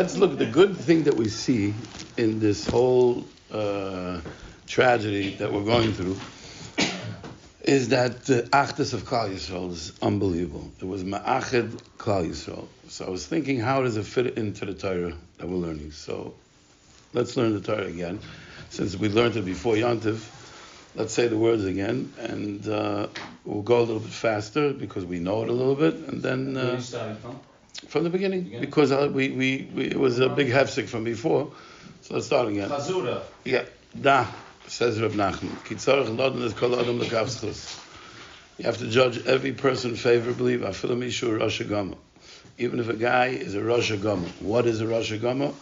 let's look. The good thing that we see in this whole tragedy that we're going through is that the Achdus of Klal Yisrael is unbelievable. It was Ma'ached Klal Yisrael. So I was thinking, how does it fit into the Torah that we're learning? So let's learn the Torah again. Since we learned it before Yontif, let's say the words again, and we'll go a little bit faster because we know it a little bit, and then from the beginning, because it was a big hefsek from before. So let's start again. Chazura. Yeah, da says Rebbe Nachman. Kitzarech lodin es kol adam lekavschus. You have to judge every person favorably. Afilu mishu Rosh Hashanah. Even if a guy is a Rosh Hashanah. What is a Rosh Hashanah?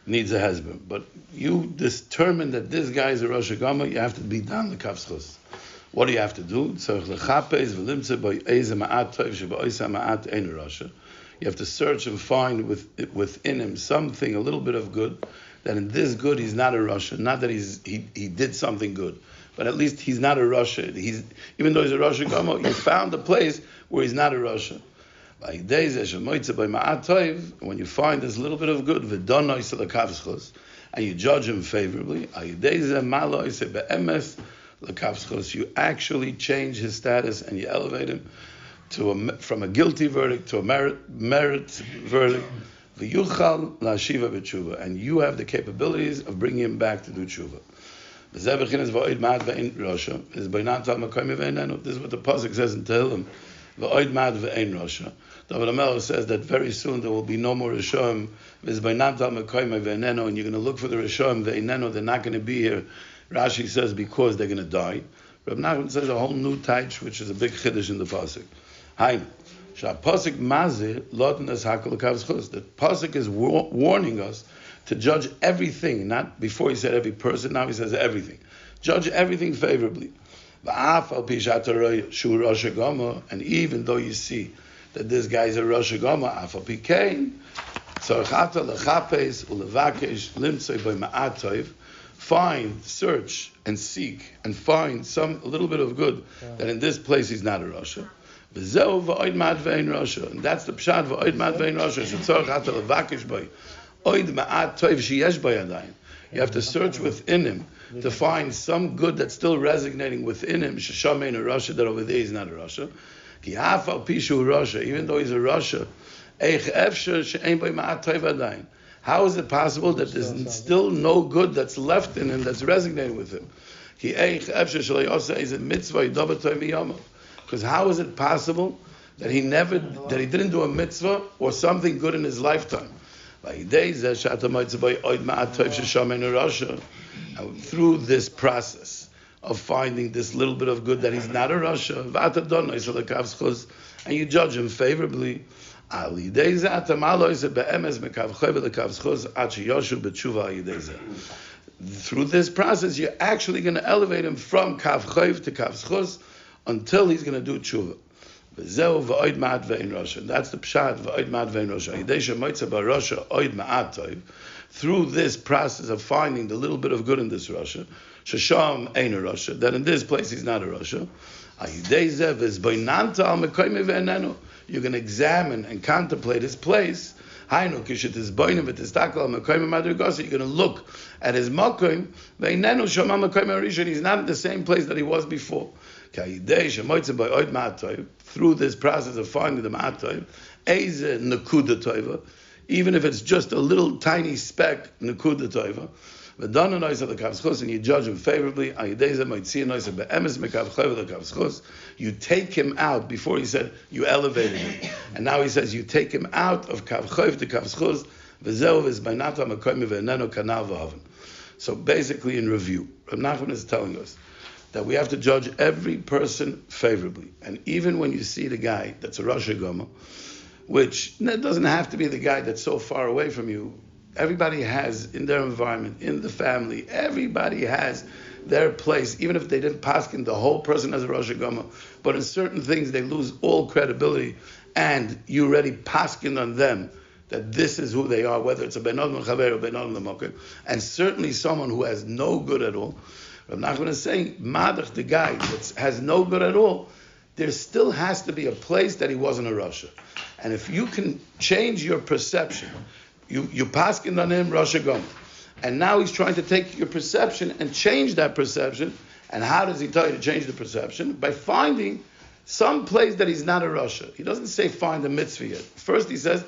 Needs a husband. But you determine that this guy is a Rosh Hashanah, you have to be down the kavschus. What do you have to do? You have to search and find within him something, a little bit of good, that in this good he's not a Rasha. Not that he did something good, but at least he's not a Rasha. Even though he's a Rasha Gama, you found a place where he's not a Rasha. When you find this little bit of good, and you judge him favorably, you actually change his status and you elevate him from a guilty verdict to a merit verdict. And you have the capabilities of bringing him back to do tshuva. This is what the pasuk says in Tehillim. David HaMelech says that very soon there will be no more Rishonim, and you're going to look for the Rishonim, they're not going to be here. Rashi says because they're going to die. Rebbe Nachman says a whole new taich, which is a big chiddush in the pasuk. The pasuk is warning us to judge everything, not before he said every person, now he says everything. Judge everything favorably. And even though you see that this guy is a Rosh Hashanah, find, search, and seek, and find a little bit of good, that in this place he's not a Rasha. And that's the pshat v'oid mad ve'in Rasha. You have to search within him to find some good that's still resonating within him. Shasham ain't a Rasha, that over there he's not a Rasha. Even though he's a Rasha, how is it possible that there's still no good that's left in him that's resonating with him? Because how is it possible that he didn't do a mitzvah or something good in his lifetime? And through this process of finding this little bit of good that he's not a Rasha, and you judge him favorably, through this process, you're actually going to elevate him from kavchayv to kavschus until he's going to do tshuva. That's the pshat v'oid ma'at ve'in rasha. Through this process of finding the little bit of good in this rasha, shasham ain't a rasha, that in this place he's not a rasha. You're going to examine and contemplate his place. You're going to look at his makom. He's not in the same place that he was before. Through this process of finding the ma'atoy, even if it's just a little tiny speck, nekuda toiva, and you judge him favorably, you take him out. Before he said you elevated him, and now he says you take him out of kavchayv to kavschus. So basically, in review, Rebbe Nachman is telling us that we have to judge every person favorably, and even when you see the guy that's a Rosh Hashanah, which doesn't have to be the guy that's so far away from you. Everybody has in their environment, in the family, everybody has their place, even if they didn't paskin the whole person as a Rosh Hashanah, but in certain things they lose all credibility, and you already paskin on them that this is who they are, whether it's a Ben Adam Chaver or Ben Adam L'Mokim, and certainly someone who has no good at all. Rebbe Nachman is saying, Madach, the guy that has no good at all, there still has to be a place that he wasn't a Rasha. And if you can change your perception, You paskin on him Rosh Hashanah. And now he's trying to take your perception and change that perception. And how does he tell you to change the perception? By finding some place that he's not a Rasha. He doesn't say find a mitzvah yet. First he says,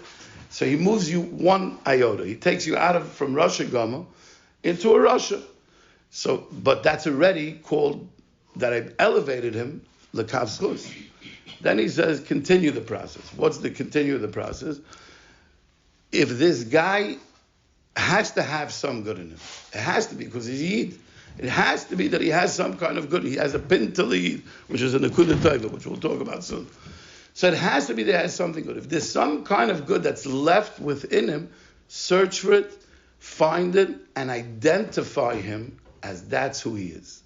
so he moves you one iota. He takes you from Rosh Hashanah into a Rasha. So, but that's already called, that I've elevated him, l'kav zchus. Then he says, continue the process. What's the continue the process? If this guy has to have some good in him, it has to be because he's Yid. It has to be that he has some kind of good. He has a pin to lead, which is a nekuda taiva, which we'll talk about soon. So it has to be that he has something good. If there's some kind of good that's left within him, search for it, find it, and identify him as that's who he is.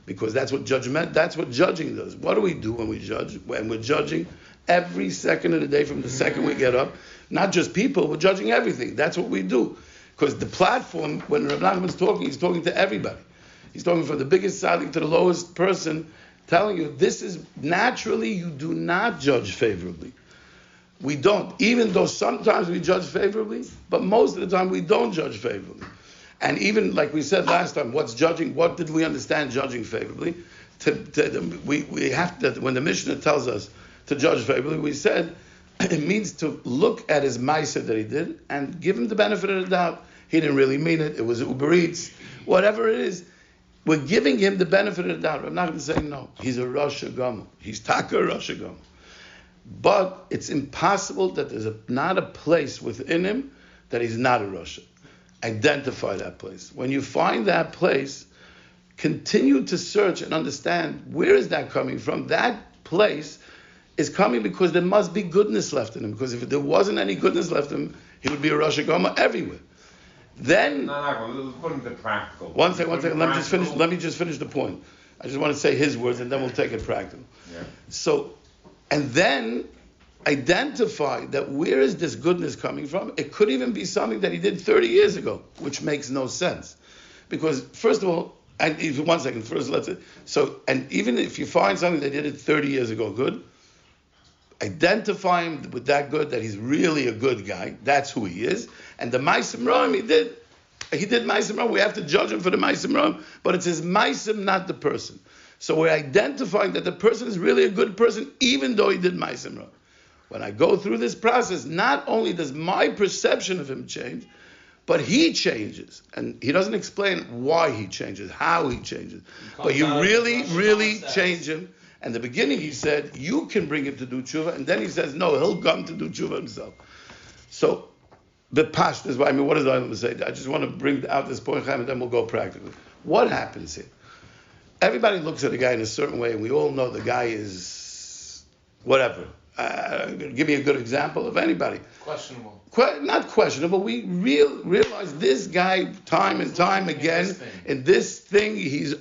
Because that's what judging does. What do we do when we judge? When we're judging every second of the day from the second we get up, not just people, we're judging everything. That's what we do. Because the platform, when Rebbe Nachman's talking, he's talking to everybody. He's talking from the biggest tzaddik to the lowest person, telling you this is naturally you do not judge favorably. We don't, even though sometimes we judge favorably, but most of the time we don't judge favorably. And even like we said last time, what's judging? What did we understand judging favorably? We have to, when the Mishnah tells us to judge favorably, we said it means to look at his ma'aser that he did and give him the benefit of the doubt. He didn't really mean it. It was Uber Eats, whatever it is. We're giving him the benefit of the doubt. I'm not going to say no. He's a Rosh Hashanah. He's Taka Rosh Hashanah. But it's impossible that there's not a place within him that he's not a Rosh. Identify that place. When you find that place, continue to search and understand where is that coming from. That place is coming because there must be goodness left in him. Because if there wasn't any goodness left in him, he would be a Rosh Hashanah everywhere. Then, let's put into practical. One second. Let me just finish the point. I just want to say his words, and then we'll take it practical. Yeah. So, and then identify that where is this goodness coming from? It could even be something that he did 30 years ago, which makes no sense, because first of all, and even if you find something that he did 30 years ago, good. Identify him with that good, that he's really a good guy. That's who he is. And the Ma'asim Ra'im he did Ma'asim Ra'im. We have to judge him for the Ma'asim Ra'im, but it's his Ma'asim, not the person. So we're identifying that the person is really a good person, even though he did Ma'asim Ra'im. When I go through this process, not only does my perception of him change, but he changes. And he doesn't explain why he changes, how he changes. But you really change him. And the beginning he said, you can bring him to do tshuva, and then he says, no, he'll come to do tshuva himself. So, the past is why, what does I want to say? I just want to bring out this point, and then we'll go practically. What happens here? Everybody looks at a guy in a certain way, and we all know the guy is whatever. Give me a good example of anybody. Questionable. Not questionable. We realize this guy time and time again in this thing, he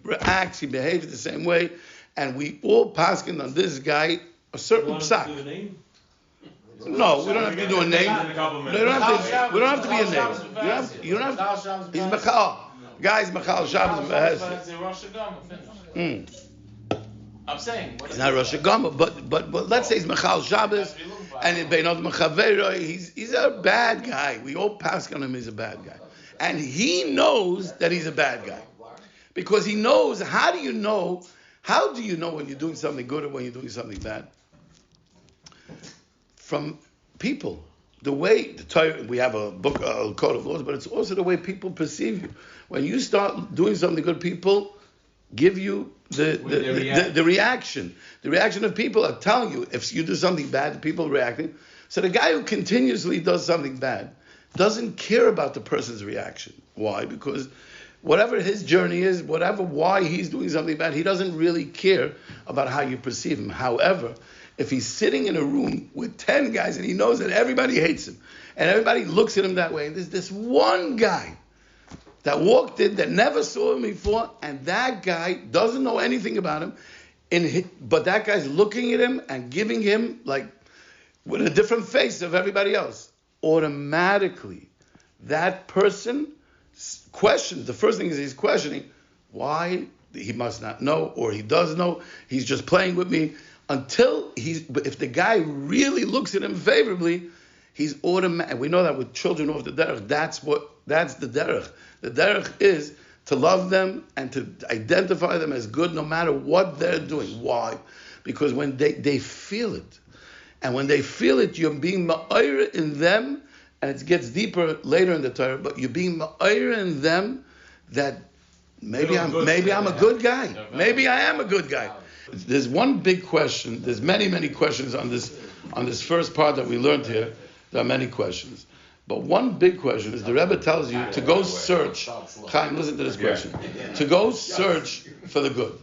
reacts, he behaves the same way, and we all paskin on this guy a certain psak. No, we don't have to do a name. We don't have to be a name. You don't have. He's Machal. Guys, Machal Shabbos V'Hesed. I'm saying he's not Rosh Hashanah, but let's say he's Machal Shabbos, and in Beinot Mechaveroi, he's a bad guy. We all pass on him as a bad guy, and he knows that he's a bad guy because he knows. How do you know when you're doing something good or when you're doing something bad? From people. The way the Torah, we have a book, a code of laws, but it's also the way people perceive you. When you start doing something good, people give you the reaction. The reaction of people are telling you if you do something bad, people are reacting. So the guy who continuously does something bad doesn't care about the person's reaction. Why? Because whatever his journey is, why he's doing something bad, he doesn't really care about how you perceive him. However, if he's sitting in a room with 10 guys and he knows that everybody hates him and everybody looks at him that way, and there's this one guy that walked in, that never saw him before, and that guy doesn't know anything about him, but that guy's looking at him and giving him, like, with a different face of everybody else. Automatically, that person questions. The first thing is he's questioning why he must not know, or he does know, he's just playing with me, if the guy really looks at him favorably, he's automatic. We know that with children off the derech, that's the derech. The derech is to love them and to identify them as good no matter what they're doing. Why? Because when they feel it, and when they feel it, you're being ma'ayr in them, and it gets deeper later in the Torah, but you're being ma'ayr in them that maybe I'm a good guy. Maybe I am a good guy. There's one big question. There's many questions on this first part that we learned here. There are many questions. But one big question is the Rebbe tells you to go search. Chaim, listen to this question. To go search for the good.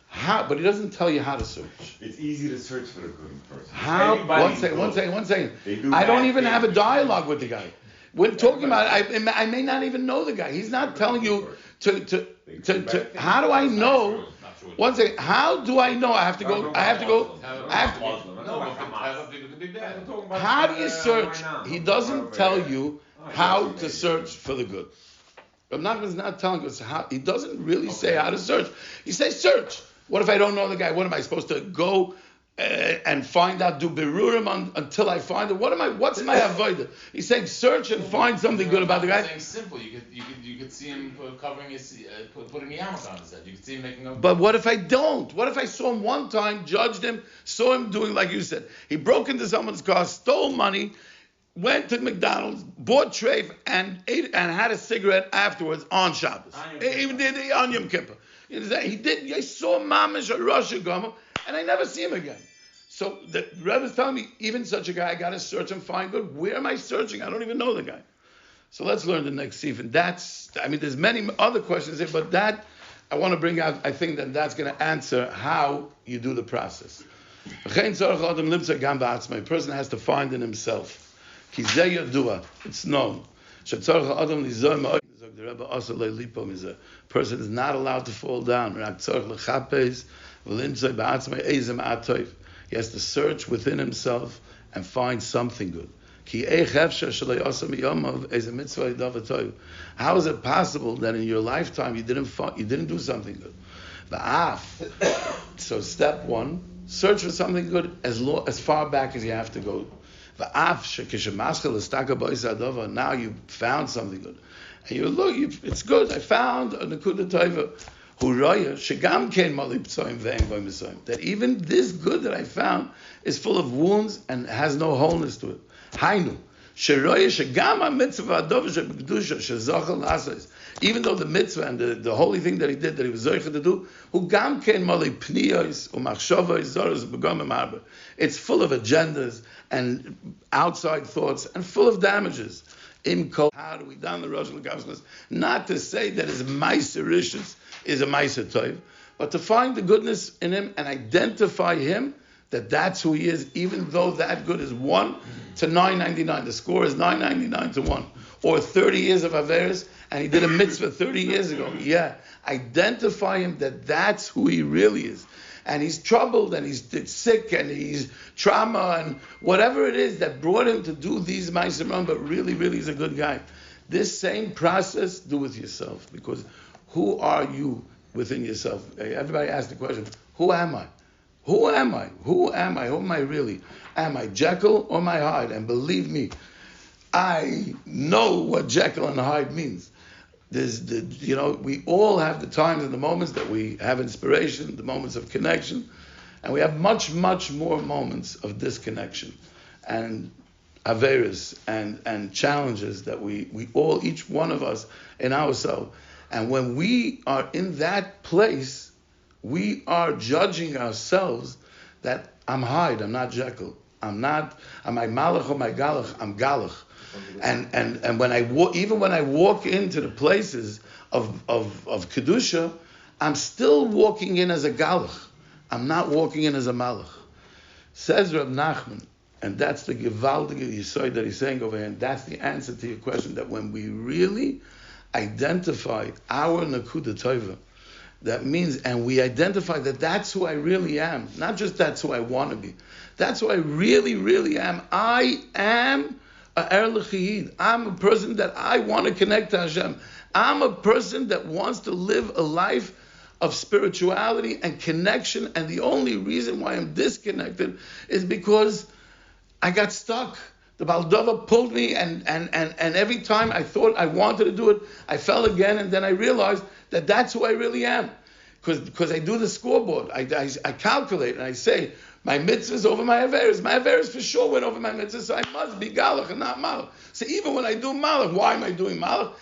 How? But he doesn't tell you how to search. It's easy to search for the good person. How? One second. I don't even have a dialogue with the guy. We're talking about. I may not even know the guy. He's not telling you to. How do I know? One second. How do I know? I have to go. How do you search? He doesn't tell you how to search for the good. Rebbe Nachman is not telling us how. He doesn't really say how to search. He says search. What if I don't know the guy? What am I supposed to go and find out? Do berurim until I find it? What's my avodah? He's saying search and find something good about the guy. Saying simple. You could see him covering his putting the yarmulke on his head. You could see him making a. But what if I don't? What if I saw him one time, judged him, saw him doing like you said? He broke into someone's car, stole money, went to McDonald's, bought treif, and ate and had a cigarette afterwards on Shabbos. He did on Yom Kippur. He did. I saw Mamish or Rosh Hashanah, and I never see him again. So the Rebbe is telling me, even such a guy, I got to search and find good. Where am I searching? I don't even know the guy. So let's learn the next sif. And there's many other questions here, but that I want to bring out. I think that's going to answer how you do the process. A person has to find in himself. It's known. The Rebbe person is not allowed to fall down. He has to search within himself and find something good. How is it possible that in your lifetime you didn't do something good? So step one, search for something good as far back as you have to go. Now you found something good. And you look, it's good. I found a nekuda tova that even this good that I found is full of wounds and has no wholeness to it. Hainu. Even though the mitzvah and the holy thing that he did, that he was zoicha to do, it's full of agendas and outside thoughts and full of damages. How do we down the Rosh Hashanah? Not to say that his meiser is a meiser tov, but to find the goodness in him and identify him that that's who he is, even though that good is 1 to 999. The score is 999 to 1. Or 30 years of Averis, and he did a mitzvah 30 years ago. Yeah, identify him that that's who he really is. And he's troubled, and he's sick, and he's trauma, and whatever it is that brought him to do these ma'asim, but really he's a good guy. This same process, do with yourself. Because who are you within yourself? Everybody asks the question, who am I? Who am I? Who am I? Who am I really? Am I Jekyll or am I Hyde? And believe me, I know what Jekyll and Hyde means. We all have the times and the moments that we have inspiration, the moments of connection, and we have much more moments of disconnection and averis and challenges that we all, each one of us in ourselves. And when we are in that place, we are judging ourselves that I'm Hyde, I'm not Jekyll. Am I Malach or my Galach? I'm Galach. And when I walk into the places of Kedusha, I'm still walking in as a Galach. I'm not walking in as a Malach. Says Rebbe Nachman, and that's the Gevaldige Yisoid that he's saying over here, and that's the answer to your question, that when we really identify our Nakuda Tova, that means, and we identify that that's who I really am, not just that's who I want to be. That's who I really am. I am a Er L'Chiyid. I'm a person that I want to connect to Hashem. I'm a person that wants to live a life of spirituality and connection, and the only reason why I'm disconnected is because I got stuck. The Baldova pulled me, and every time I thought I wanted to do it, I fell again, and then I realized that that's who I really am. Because I do the scoreboard. I calculate, and I say, my mitzvahs over my averos. My averos for sure went over my mitzvahs, so I must be galach and not malach. So even when I do malach, why am I doing malach?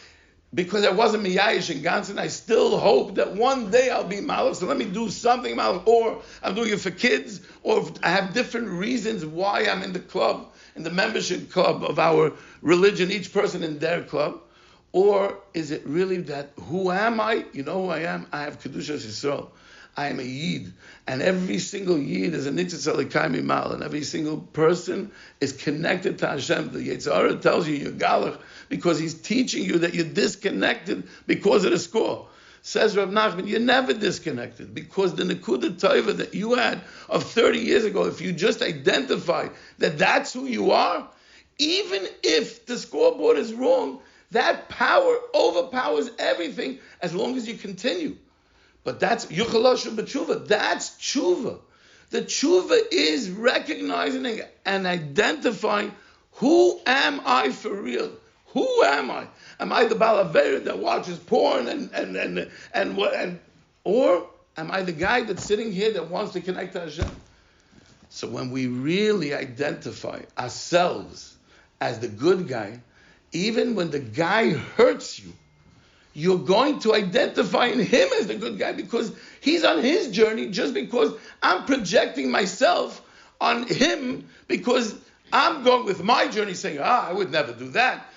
Because I wasn't miyayish and ganzen, I still hope that one day I'll be malach, so let me do something malach, or I'm doing it for kids, or I have different reasons why I'm in the club, in the membership club of our religion, each person in their club. Or is it really that, who am I? You know who I am? I have Kedushas Yisrael. I am a Yid. And every single Yid is a Nitzitz Alikai Mimal. And every single person is connected to Hashem. The Yetzer Hara tells you you're Galach because he's teaching you that you're disconnected because of the score. Says Rebbe Nachman, you're never disconnected because the Nekuda Tova that you had of 30 years ago, if you just identify that that's who you are, even if the scoreboard is wrong, that power overpowers everything as long as you continue. But that's Yuchalashu B'tshuva. That's tshuva. The tshuva is recognizing and identifying, who am I for real? Who am I? Am I the Balavera that watches porn or am I the guy that's sitting here that wants to connect to Hashem? So when we really identify ourselves as the good guy, even when the guy hurts you, you're going to identify in him as the good guy because he's on his journey, just because I'm projecting myself on him because I'm going with my journey saying, I would never do that.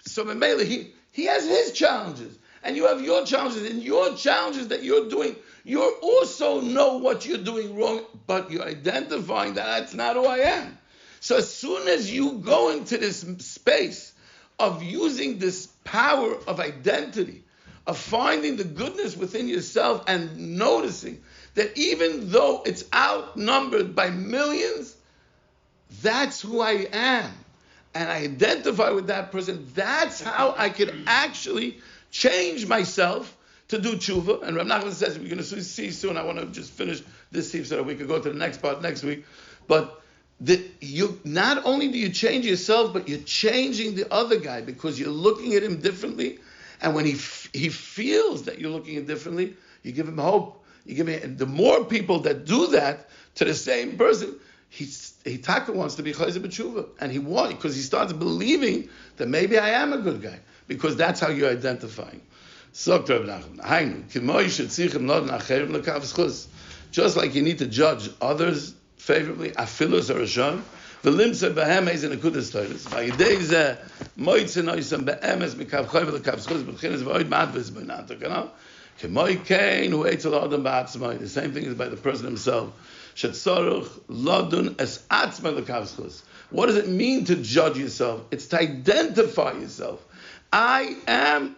So Mamela, he has his challenges and you have your challenges, and your challenges that you're doing, you also know what you're doing wrong, but you're identifying that that's not who I am. So as soon as you go into this space of using this power of identity, of finding the goodness within yourself and noticing that even though it's outnumbered by millions, that's who I am. And I identify with that person. That's how I can actually change myself to do tshuva. And Rebbe Nachman says, we're going to see soon, I want to just finish this seif so that we can go to the next part next week. But you not only do you change yourself, but you're changing the other guy because you're looking at him differently. And when he feels that you're looking at him differently, you give him hope. You give him, and the more people that do that to the same person, he wants to be chayzer b'tshuva, and he wants, because he starts believing that maybe I am a good guy, because that's how you're identifying. Just like you need to judge others favorably, afilus or rishon, v'limtze b'hem eis in akudas toiles. V'yidei zeh moitze noisam be'emes mikav choy v'lekav schus b'chinas v'oid ma'advis b'nanto, k'moi kein hu eitz l'odam ba'atzmai. The same thing is by the person himself. Shetzoruch lodun es atzmai l'kav schus. What does it mean to judge yourself? It's to identify yourself. I am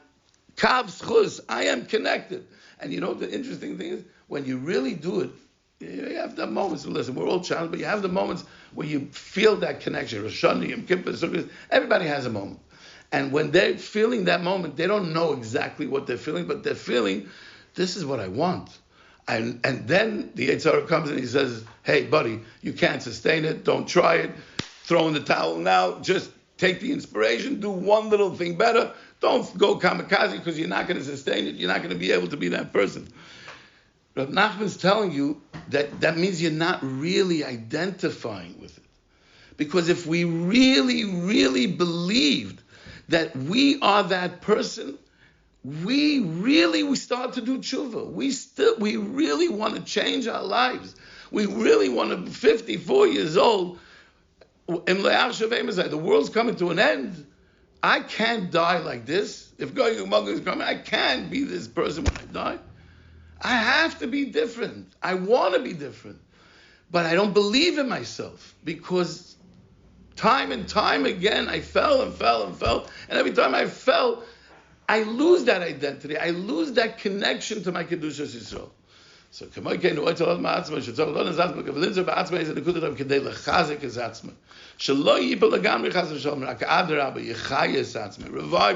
kav schus. I am connected. And you know the interesting thing is, when you really do it, you have the moments, listen, we're all challenged, but you have the moments where you feel that connection. Rosh Hashanah, Yom Kippur, Sukkot, everybody has a moment. And when they're feeling that moment, they don't know exactly what they're feeling, but they're feeling, this is what I want. And then the Yetzer Hara comes and he says, hey, buddy, you can't sustain it, don't try it, throw in the towel now, just take the inspiration, do one little thing better, don't go kamikaze because you're not going to sustain it, you're not going to be able to be that person. Rebbe Nachman's telling you that means you're not really identifying with it. Because if we really, really believed that we are that person, we start to do tshuva. We really want to change our lives. We really want to be 54 years old. The world's coming to an end. I can't die like this. If going among is coming, I can't be this person when I die. I have to be different. I want to be different. But I don't believe in myself because time and time again I fell. And every time I fell, I lose that identity. I lose that connection to my Kedushas Yisrael. So, revive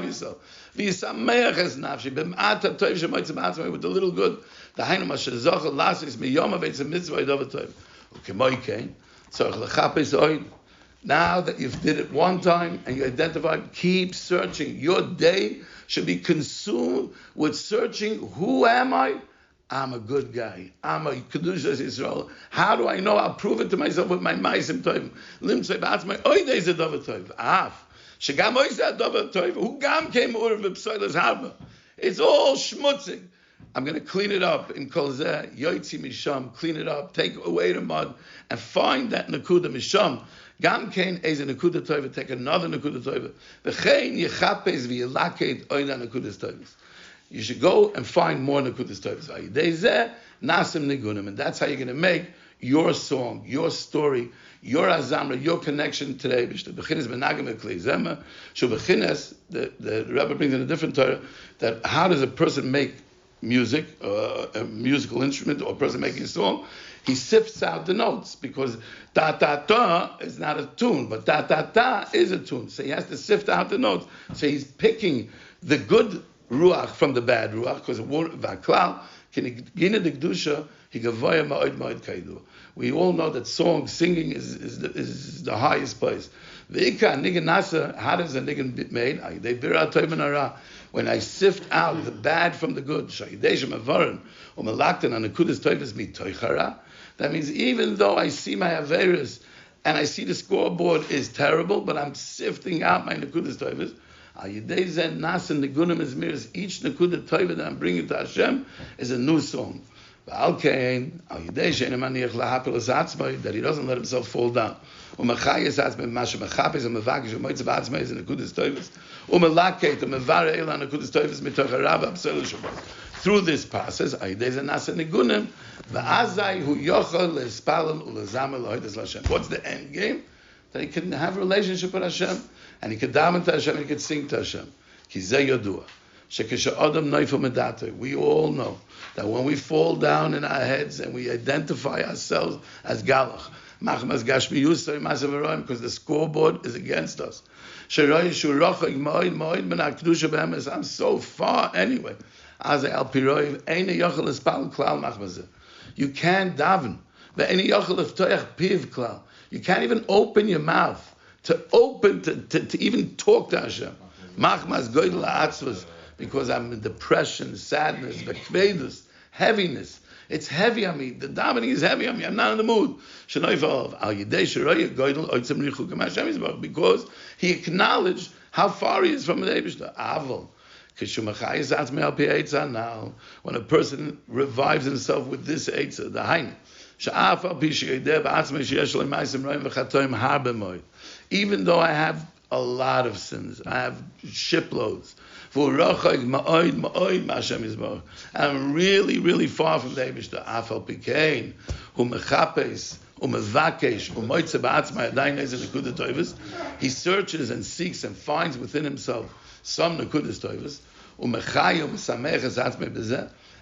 yourself. With the little good. Now that you've did it one time and you identified, keep searching. Your day should be consumed with searching, who am I? I'm a good guy. I'm a Kedushas Yisrael. How do I know? I'll prove it to myself with my Maisim Tovim. Limtzei b'atzmai, oidei ze dover tov. Af. Shegam oiseh dover tov. Who gam came ur v'psoilas harba. It's all schmutzig. I'm going to clean it up in Kol Zeh, Yoitzi Misham, clean it up, take away the mud, and find that Nakuda Misham. Gam Kain is a Nakuda Tova, take another Nakuda Tova. V'chein yechapes v'yelaket oida Nakudas Tovas. You should go and find more Nakudas Tovas. Ayidei Zeh, Nasim Nigunim. And that's how you're going to make your song, your story, your azamra, your connection today. The Rebbe brings in a different Torah that how does a person make music, a musical instrument, or a person making a song? He sifts out the notes because ta ta ta is not a tune, but ta ta ta is a tune. So he has to sift out the notes. So he's picking the good ruach from the bad ruach because v'aklal kinegina de kedusha higavoya ma'od ma'od kaidu. We all know that singing is the highest place. V'ika nigan nasa, how does a nigan made? When I sift out the bad from the good, that means even though I see my averis and I see the scoreboard is terrible, but I'm sifting out my nekudas toivas. Each nekuda toiva that I'm bringing to Hashem is a new song. That he doesn't let himself fall down. Through this process, what's the end game? That he can have a relationship with Hashem, and he can daven to Hashem, and he can sing to Hashem. We all know that when we fall down in our heads and we identify ourselves as galach, because the scoreboard is against us. I'm so far anyway. You can't daven. You can't even open your mouth to even talk to Hashem. Because I'm in depression, sadness, heaviness. It's heavy on me. The davening is heavy on me. I'm not in the mood. Because he acknowledged how far he is from the Eibishter. Now, when a person revives himself with this Eitzah, the Hain, even though I have a lot of sins, I have shiploads. I'm really, really far from the Eibishter. He searches and seeks and finds within himself some nekudas toivas,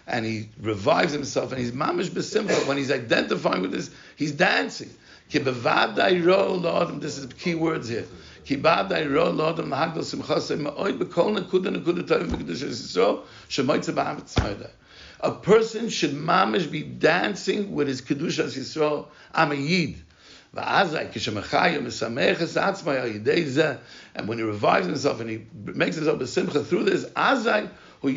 and he revives himself, and he's mamish b'simcha. When he's identifying with this, he's dancing. This is key words here. A person should mamish be dancing with his kedushas Yisrael. I'm a yid. And when he revives himself and he makes himself a simcha through this, and he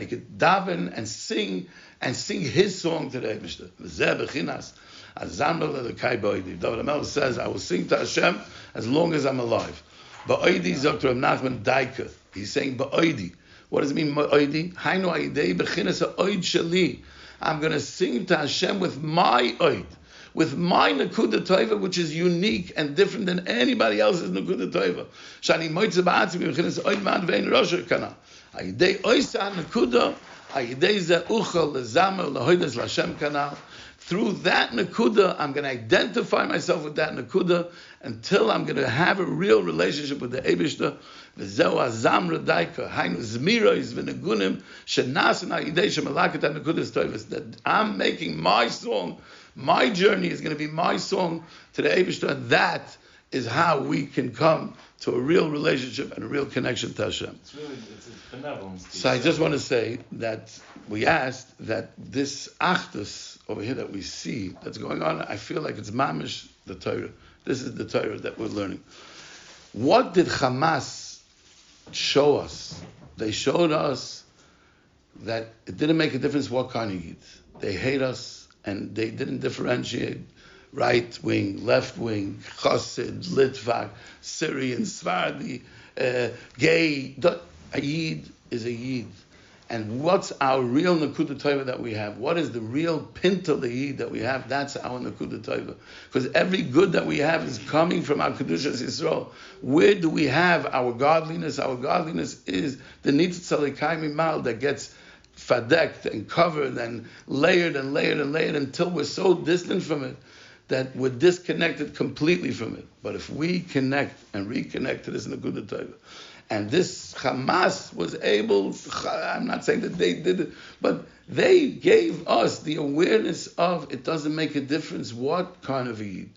could daven and sing his song to the Eibishter. David Amel says, I will sing to Hashem as long as I'm alive. Ba'oidi zok Rebbe Nachman daika. He's saying ba'oidi. What does it mean ba'oidi? Hainu ayidei bechinas ha'oid sheli. I'm going to sing to Hashem with my oid, with my nekuda toiva, which is unique and different than anybody else's nekuda toiva. Shani moitze ba'atzim bechinas ha'oid man ve'en rosher kana. Ayidei oisa nekuda, ayidei ze uchal lezamer lehoides l'Hashem kana. Through that nakuda, I'm going to identify myself with that nakuda until I'm going to have a real relationship with the Eibishter. V'zeu azamra daika, hainu zmiros v'negunim shenasan ha'idei shemalaket ha'nekudas toivas. That I'm making my song, my journey is going to be my song to the Eibishter. That is how we can come to a real relationship and a real connection to Hashem. It's benevolence. So I just want to say that we asked that this achdus over here that we see that's going on, I feel like it's mamish the Torah. This is the Torah that we're learning. What did Hamas show us? They showed us that it didn't make a difference what kind of Yid. They hate us, and they didn't differentiate right wing, left wing, Chassid, Litvak, Syrian, Sephardi, gay. A Yid is a Yid. And what's our real Nakuda Tova that we have? What is the real Pinta Yid that we have? That's our Nakuda Tova. Because every good that we have is coming from our Kedushas Yisrael. Where do we have our godliness? Our godliness is the Nitzitz Alekayim Mal that gets fadekt and covered and layered and layered and layered until we're so distant from it that we're disconnected completely from it. But if we connect and reconnect to this Nakuda Tova, and this Hamas was able, I'm not saying that they did it, but they gave us the awareness of it doesn't make a difference what kind of Yid.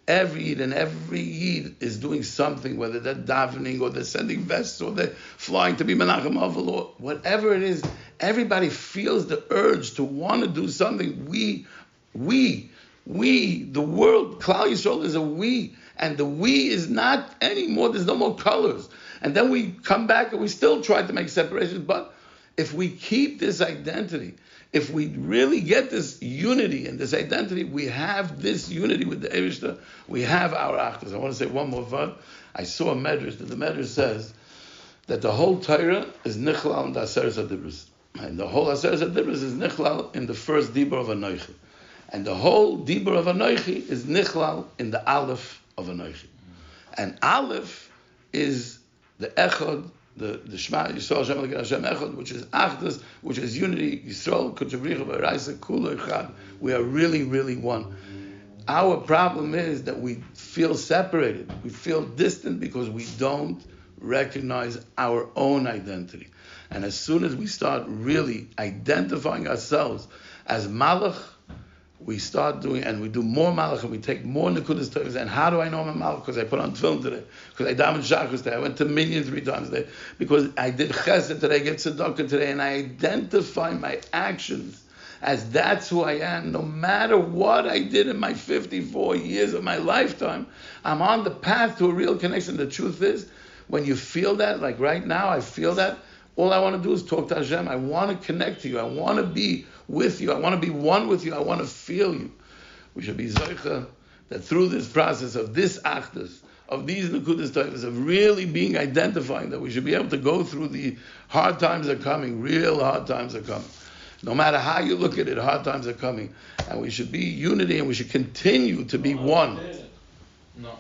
Every Yid and every Yid is doing something, whether they're davening or they're sending vests or they're flying to be Menachem Avel or whatever it is. Everybody feels the urge to want to do something. We, the world, Klal Yisrael is a we, and the we is not anymore, there's no more colors. And then we come back and we still try to make separations, but if we keep this identity, if we really get this unity and this identity, we have this unity with the Eivishter, we have our achdus. I want to say one more word. I saw a medrash that the medrash says that the whole Torah is nichlal in the Aseres HaDibros. And the whole Aseres HaDibros is nichlal in the first Dibur of Anoichi. And the whole Dibur of Anoichi is nichlal in the Aleph of Anoichi. And Aleph is the Echad, the Shema Yisrael Hashem Elokeinu Hashem Echad, which is Achdus, which is unity. Yisrael Kutzavricha B'Raisa Kula Echad. We are really, really one. Our problem is that we feel separated. We feel distant because we don't recognize our own identity. And as soon as we start really identifying ourselves as Malach, we start doing, and we do more malach, and we take more nekudas tovas. And how do I know I'm a malach? Because I put on film today, because I davened shachris today, I went to minyan 3 times today, because I did chesed today, I get tzedakah today, and I identify my actions as that's who I am. No matter what I did in my 54 years of my lifetime, I'm on the path to a real connection. The truth is, when you feel that, like right now, I feel that, all I want to do is talk to Hashem. I want to connect to you. I want to be with you. I want to be one with you. I want to feel you. We should be zoicha that through this process of this achdus, of these nekudas tovas, of really being identifying, that we should be able to go through the hard times are coming. Real hard times are coming. No matter how you look at it, hard times are coming. And we should be unity and we should continue to be one. No.